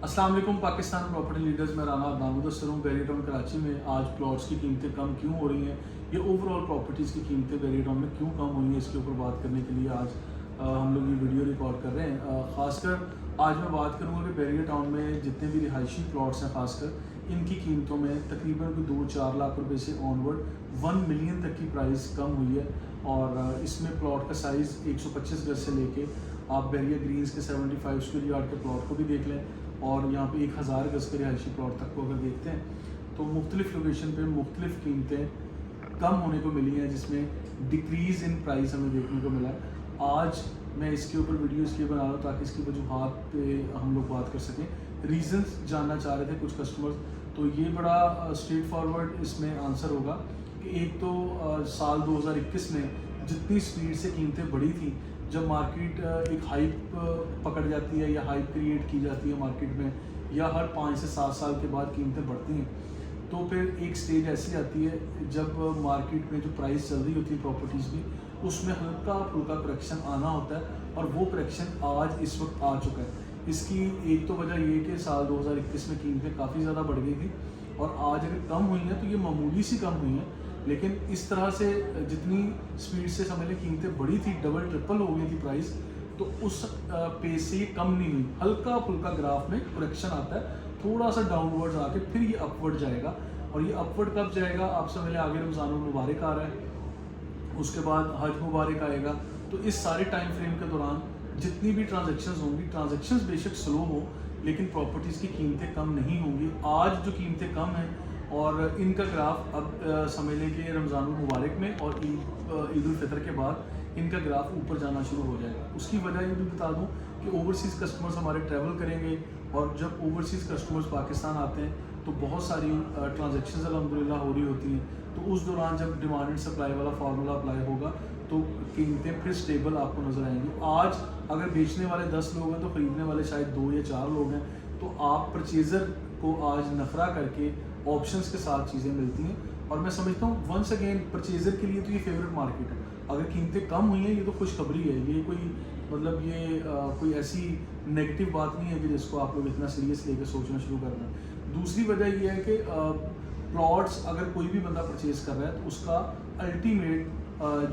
अस्सलाम वालेकुम Pakistan property leaders में राना अदनान मुदस्सिर हूँ। बैरियर टाउन कराची में आज प्लॉट्स की कीमतें कम क्यों हो रही हैं, ये ओवरऑल प्रॉपर्टीज़ की कीमतें बैरियर टाउन में क्यों कम हुई हैं, इसके ऊपर बात करने के लिए आज हम लोग ये वीडियो रिकॉर्ड कर रहे हैं। ख़ासकर आज मैं बात करूँगा कि बैरियर टाउन में जितने भी रिहायशी प्लॉट्स हैं ख़ासकर इनकी कीमतों में तकरीबन कोई 2-4 लाख रुपए से ऑनवर्ड 1 मिलियन तक की प्राइस कम हुई है। और इसमें प्लॉट का साइज़ 125 गज से लेके आप बैरियर ग्रीन्स के 75 स्क्वायर यार्ड के प्लॉट को भी देख लें और यहाँ पे 1000 गज के रिहायशी प्लॉट तक को अगर देखते हैं तो मुख्तलिफ लोकेशन पे मुख्तलिफ कीमतें कम होने को मिली हैं, जिसमें डिक्रीज़ इन प्राइस हमें देखने को मिला है। आज मैं इसके ऊपर वीडियो इसलिए बना रहा हूँ ताकि इसकी वजूहात पे हम लोग बात कर सकें, रीज़न्स जानना चाह रहे थे कुछ कस्टमर्स। तो ये बड़ा स्ट्रेट फॉरवर्ड इसमें आंसर होगा कि एक तो साल 2021 में जितनी स्पीड से कीमतें बढ़ी थी, जब मार्केट एक हाइप पकड़ जाती है या हाइप क्रिएट की जाती है मार्केट में, या हर 5 से 7 साल के बाद कीमतें बढ़ती हैं, तो फिर एक स्टेज ऐसी आती है जब मार्केट में जो प्राइस चल रही होती है प्रॉपर्टीज़ की, उसमें हल्का फुल्का करेक्शन आना होता है। और वो करेक्शन आज इस वक्त आ चुका है। इसकी एक तो वजह ये कि साल 2021 में कीमतें काफ़ी ज़्यादा बढ़ गई थी और आज अगर कम हुई हैं तो ये मामूली सी कम हुई हैं, लेकिन इस तरह से जितनी स्पीड से समझ लें कीमतें बढ़ी थी, डबल ट्रिपल हो गई थी प्राइस, तो उस पेस से ये कम नहीं हुई। हल्का फुल्का ग्राफ में करेक्शन आता है, थोड़ा सा डाउनवर्ड्स आके फिर ये अपवर्ड जाएगा। और ये अपवर्ड कब जाएगा, आपसे पहले आगे रमज़ानुल मुबारक आ रहा है, उसके बाद हज मुबारक आएगा। तो इस सारे टाइम फ्रेम के दौरान जितनी भी ट्रांजेक्शन्स होंगी, ट्रांजेक्शन्स बेशक स्लो हो लेकिन प्रॉपर्टीज़ की कीमतें कम नहीं होंगी। आज जो कीमतें कम हैं और इनका ग्राफ अब समझ लें कि रमज़ानुल मुबारक में और ईद उल फितर के बाद इनका ग्राफ ऊपर जाना शुरू हो जाएगा। उसकी वजह ये भी बता दूं कि ओवरसीज़ कस्टमर्स हमारे ट्रैवल करेंगे और जब ओवरसीज़ कस्टमर्स पाकिस्तान आते हैं तो बहुत सारी ट्रांजेक्शन्स अल्हम्दुलिल्लाह हो रही होती हैं। तो उस दौरान जब डिमांड एंड सप्लाई वाला फार्मूला अप्लाई होगा तो कीमतें फिर स्टेबल आपको नज़र आएंगी। आज अगर बेचने वाले 10 लोग हैं तो ख़रीदने वाले शायद 2 या 4 लोग हैं, तो आप परचेज़र को आज नखरा करके ऑप्शंस के साथ चीज़ें मिलती हैं। और मैं समझता हूँ वंस अगेन परचेज़र के लिए तो ये फेवरेट मार्केट है। अगर कीमतें कम हुई हैं ये तो खुशखबरी है, ये कोई मतलब ये कोई ऐसी नेगेटिव बात नहीं है कि जिसको आप लोग इतना सीरियस लेकर सोचना शुरू कर रहे हैं। दूसरी वजह ये है कि प्लॉट्स अगर कोई भी बंदा परचेज़ कर रहा है तो उसका अल्टीमेट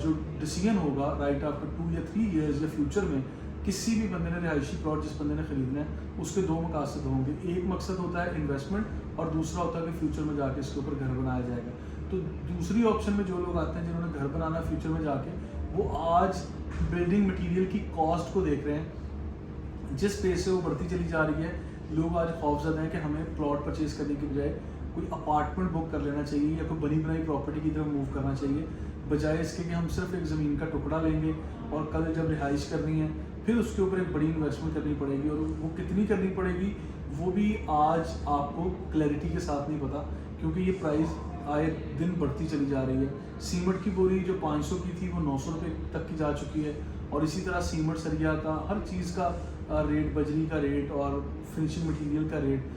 जो डिसीजन होगा राइट आफ्टर 2 या 3 ईयर्स या फ्यूचर में, किसी भी बंदे ने रिहायशी प्लॉट जिस बंदे ने ख़रीदना है उसके 2 मकसद होंगे। एक मकसद होता है इन्वेस्टमेंट और दूसरा होता है कि फ्यूचर में जाके इसके ऊपर घर बनाया जाएगा। तो दूसरी ऑप्शन में जो लोग आते हैं जिन्होंने घर बनाना फ्यूचर में जाके, वो आज बिल्डिंग मटीरियल की कॉस्ट को देख रहे हैं, जिस पेस से वो बढ़ती चली जा रही है। लोग आज खौफजदा हैं कि हमें प्लॉट परचेज़ करने के बजाय कोई अपार्टमेंट बुक कर लेना चाहिए या कोई बनी बनाई प्रॉपर्टी की तरफ मूव करना चाहिए, बजाय इसके कि हम सिर्फ एक ज़मीन का टुकड़ा लेंगे और कल जब रिहाइश करनी है फिर उसके ऊपर एक बड़ी इन्वेस्टमेंट करनी पड़ेगी। और वो कितनी करनी पड़ेगी वो भी आज आपको क्लैरिटी के साथ नहीं पता, क्योंकि ये प्राइस आए दिन बढ़ती चली जा रही है। सीमेंट की बोरी जो 500 की थी वो 900 रुपये तक की जा चुकी है। और इसी तरह सीमेंट सरिया का हर चीज़ का रेट, बजरी का रेट और फिनिशिंग मटीरियल का रेट,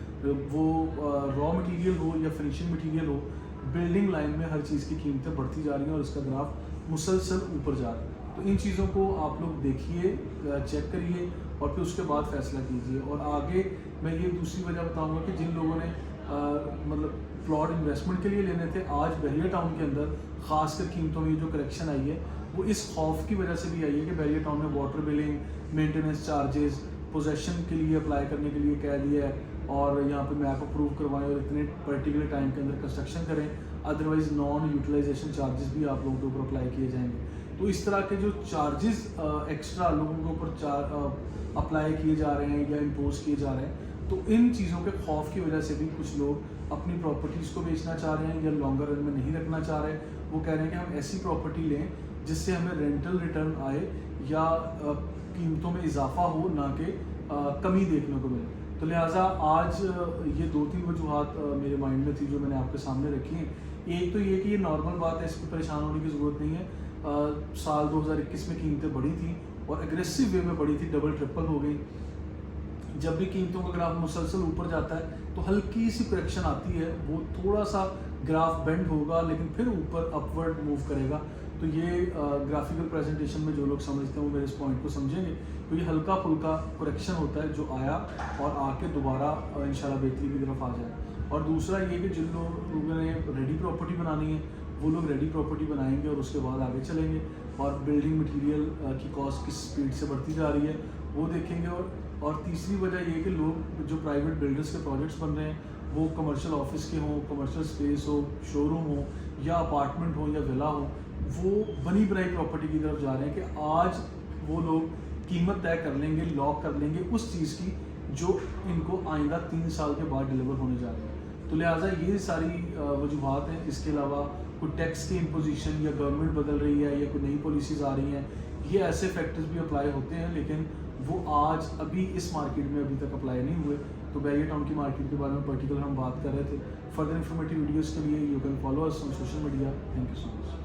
वो रॉ मटीरियल हो या फिनिशिंग मटीरियल हो, बिल्डिंग लाइन में हर चीज़ की कीमतें बढ़ती जा रही हैं और इसका ग्राफ मुसलसल ऊपर जा रहा है। तो इन चीज़ों को आप लोग देखिए, चेक करिए और फिर उसके बाद फ़ैसला कीजिए। और आगे मैं ये दूसरी वजह बताऊंगा कि जिन लोगों ने मतलब प्लॉट इन्वेस्टमेंट के लिए लेने थे, आज बैरियर टाउन के अंदर ख़ासकर कीमतों में जो करेक्शन आई है वो इस खौफ की वजह से भी आई है कि बैरियर टाउन में water billing, maintenance charges, possession के लिए अप्लाई करने के लिए कह दिया है और यहाँ पे मैप अप्रूव करवाएं और इतने पर्टिकुलर टाइम के अंदर कंस्ट्रक्शन करें, अदरवाइज़ नॉन यूटिलाइजेशन चार्जेस भी आप लोगों के ऊपर अप्लाई किए जाएंगे। तो इस तरह के जो चार्जेस एक्स्ट्रा लोगों के ऊपर अप्लाई किए जा रहे हैं या इम्पोज किए जा रहे हैं, तो इन चीज़ों के खौफ की वजह से भी कुछ लोग अपनी प्रॉपर्टीज़ को बेचना चाह रहे हैं या लॉन्गर रन में नहीं रखना चाह रहे हैं। वो कह रहे हैं कि हम ऐसी प्रॉपर्टी लें जिससे हमें रेंटल रिटर्न आए या कीमतों में इजाफा हो, ना कि कमी देखने को मिले। तो लिहाजा आज ये 2-3 वजूहात मेरे माइंड में थी जो मैंने आपके सामने रखी हैं। एक तो ये कि ये नॉर्मल बात है, इस पर परेशान होने की ज़रूरत नहीं है। साल 2021 में कीमतें बढ़ी थी और एग्रेसिव वे में बढ़ी थी, डबल ट्रिपल हो गई। जब भी कीमतों का ग्राफ मुसलसल ऊपर जाता है तो हल्की सी करेक्शन आती है, वो थोड़ा सा ग्राफ बेंड होगा लेकिन फिर ऊपर अपवर्ड मूव करेगा। تو یہ گرافیکل پریزنٹیشن میں جو لوگ سمجھتے ہیں وہ میرے اس پوائنٹ کو سمجھیں گے. تو یہ ہلکا پھلکا کریکشن ہوتا ہے جو آیا اور آ کے دوبارہ انشاءاللہ بہتری کی طرف آ جائے. اور دوسرا یہ کہ جن لوگوں نے ریڈی پراپرٹی بنانی ہے وہ لوگ ریڈی پراپرٹی بنائیں گے اور اس کے بعد آگے چلیں گے, اور بلڈنگ مٹیریل کی کاسٹ کس اسپیڈ سے بڑھتی جا رہی ہے وہ دیکھیں گے. اور تیسری وجہ یہ کہ لوگ جو پرائیویٹ بلڈرس کے پروجیکٹس بن رہے ہیں وہ کمرشل آفس کے ہوں, کمرشل اسپیس ہو, شو روم ہو یا اپارٹمنٹ ہو یا ولا ہو, وہ بنی بنائی پراپرٹی کی طرف جا رہے ہیں کہ آج وہ لوگ قیمت طے کر لیں گے, لاک کر لیں گے اس چیز کی جو ان کو آئندہ 3 سال کے بعد ڈیلیور ہونے جا رہی ہے. تو لہٰذا یہ ساری وجوہات ہیں. اس کے علاوہ کوئی ٹیکس کی امپوزیشن یا گورنمنٹ بدل رہی ہے یا کوئی نئی پالیسیز آ رہی ہیں, یہ ایسے فیکٹرز بھی اپلائی ہوتے ہیں لیکن وہ آج ابھی اس مارکیٹ میں ابھی تک اپلائی نہیں ہوئے. تو بیریئر ٹاؤن کی مارکیٹ کے بارے میں پرٹیکولر ہم بات کر رہے تھے. فردر انفارمیٹیو ویڈیوز کے لیے you can follow us on social media. Thank you so much.